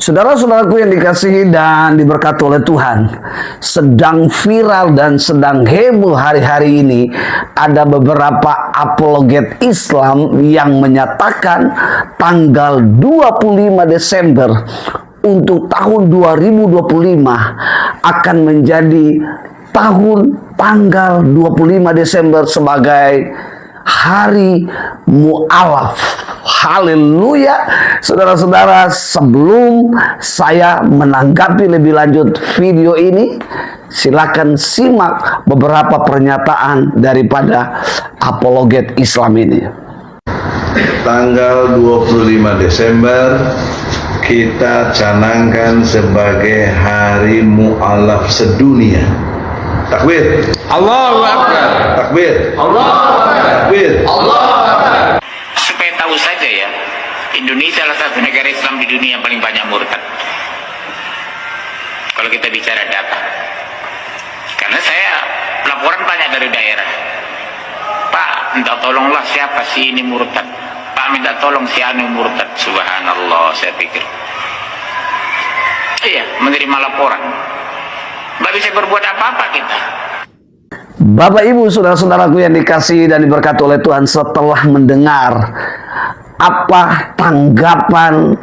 Saudara-saudaraku yang dikasihi dan diberkati oleh Tuhan, sedang viral dan sedang heboh hari-hari ini ada beberapa apologet Islam yang menyatakan tanggal 25 Desember untuk tahun 2025 akan menjadi tahun tanggal 25 Desember sebagai hari mu'alaf. Haleluya. Saudara-saudara, sebelum saya menanggapi lebih lanjut video ini, silakan simak beberapa pernyataan daripada apologet Islam ini. Tanggal 25 Desember kita canangkan sebagai hari mu'alaf sedunia. Takbir. Allahu Akbar. Takbir. Allahu Akbar. Takbir. Allahu Akbar. Supaya tahu saja ya, Indonesia adalah satu negara Islam di dunia yang paling banyak murtad. Kalau kita bicara data. Karena saya laporan banyak dari daerah. Pak, minta tolonglah siapa sih ini murtad. Pak, minta tolong si anu murtad. Subhanallah, saya pikir. Iya, menerima laporan. Nggak bisa berbuat apa-apa kita. Bapak Ibu saudara-saudaraku yang dikasihi dan diberkati oleh Tuhan, setelah mendengar apa tanggapan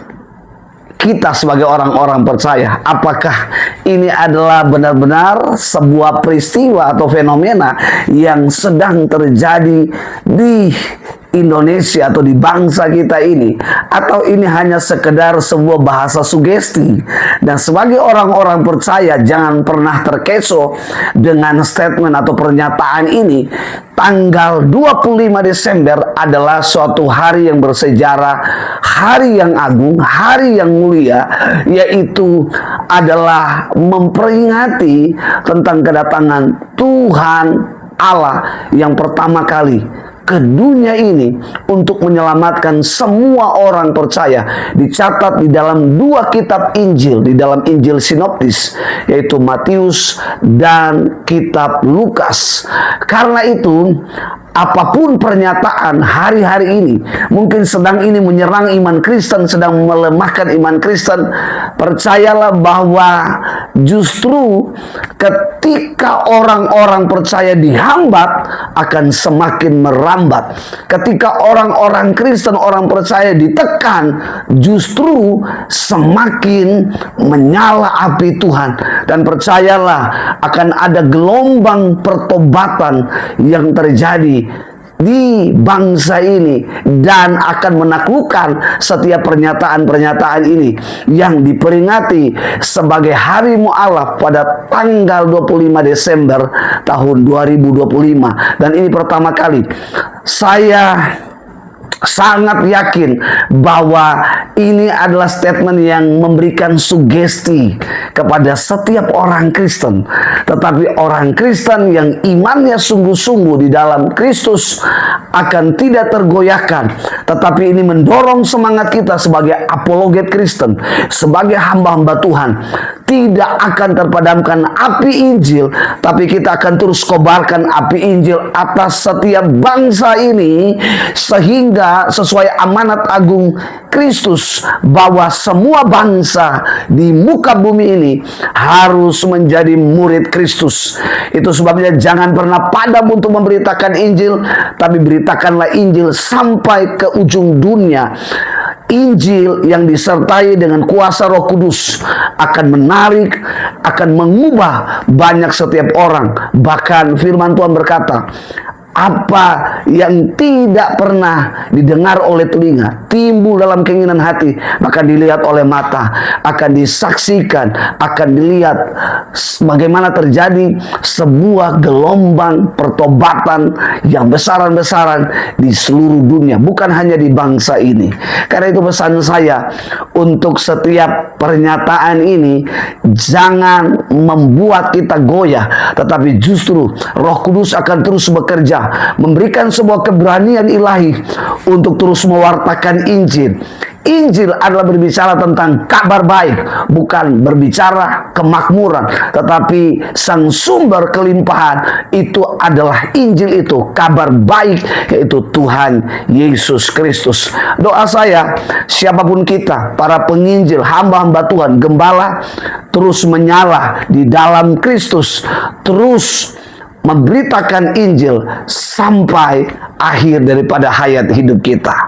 kita sebagai orang-orang percaya, apakah ini adalah benar-benar sebuah peristiwa atau fenomena yang sedang terjadi di Indonesia atau di bangsa kita ini, atau ini hanya sekedar sebuah bahasa sugesti? Dan sebagai orang-orang percaya, jangan pernah terkecoh dengan statement atau pernyataan ini. Tanggal 25 Desember adalah suatu hari yang bersejarah, hari yang agung, hari yang mulia, yaitu adalah memperingati tentang kedatangan Tuhan Allah yang pertama kali ke dunia ini untuk menyelamatkan semua orang percaya. Dicatat di dalam dua kitab Injil, di dalam Injil sinoptis, yaitu Matius dan kitab Lukas. Karena itu, apapun pernyataan hari-hari ini, mungkin sedang ini menyerang iman Kristen, sedang melemahkan iman Kristen, percayalah bahwa justru ketika orang-orang percaya dihambat, akan semakin merambat. Ketika orang-orang Kristen, orang percaya ditekan, justru semakin menyala api Tuhan. Dan percayalah, akan ada gelombang pertobatan yang terjadi di bangsa ini dan akan menaklukkan setiap pernyataan-pernyataan ini yang diperingati sebagai hari mu'alaf pada tanggal 25 Desember tahun 2025. Dan ini pertama kali saya sangat yakin bahwa ini adalah statement yang memberikan sugesti kepada setiap orang Kristen. Tetapi orang Kristen yang imannya sungguh-sungguh di dalam Kristus akan tidak tergoyahkan. Tetapi ini mendorong semangat kita sebagai apologet Kristen, sebagai hamba-hamba Tuhan. Tidak akan terpadamkan api Injil, tapi kita akan terus kobarkan api Injil atas setiap bangsa ini, sehingga sesuai amanat agung Kristus bahwa semua bangsa di muka bumi ini harus menjadi murid Kristus. Itu sebabnya jangan pernah padam untuk memberitakan Injil, tapi beritakanlah Injil sampai ke ujung dunia. Injil yang disertai dengan kuasa Roh Kudus akan menarik, akan mengubah banyak setiap orang. Bahkan firman Tuhan berkata, apa yang tidak pernah didengar oleh telinga, timbul dalam keinginan hati, maka dilihat oleh mata, akan disaksikan, akan dilihat bagaimana terjadi sebuah gelombang pertobatan yang besaran-besaran di seluruh dunia, bukan hanya di bangsa ini. Karena itu pesan saya untuk setiap pernyataan ini, jangan membuat kita goyah, tetapi justru Roh Kudus akan terus bekerja, memberikan sebuah keberanian ilahi untuk terus mewartakan Injil. Injil adalah berbicara tentang kabar baik, bukan berbicara kemakmuran, tetapi sang sumber kelimpahan itu adalah Injil, itu kabar baik, yaitu Tuhan Yesus Kristus. Doa saya, siapapun kita, para penginjil, hamba-hamba Tuhan, gembala, terus menyala di dalam Kristus, terus memberitakan Injil sampai akhir daripada hayat hidup kita.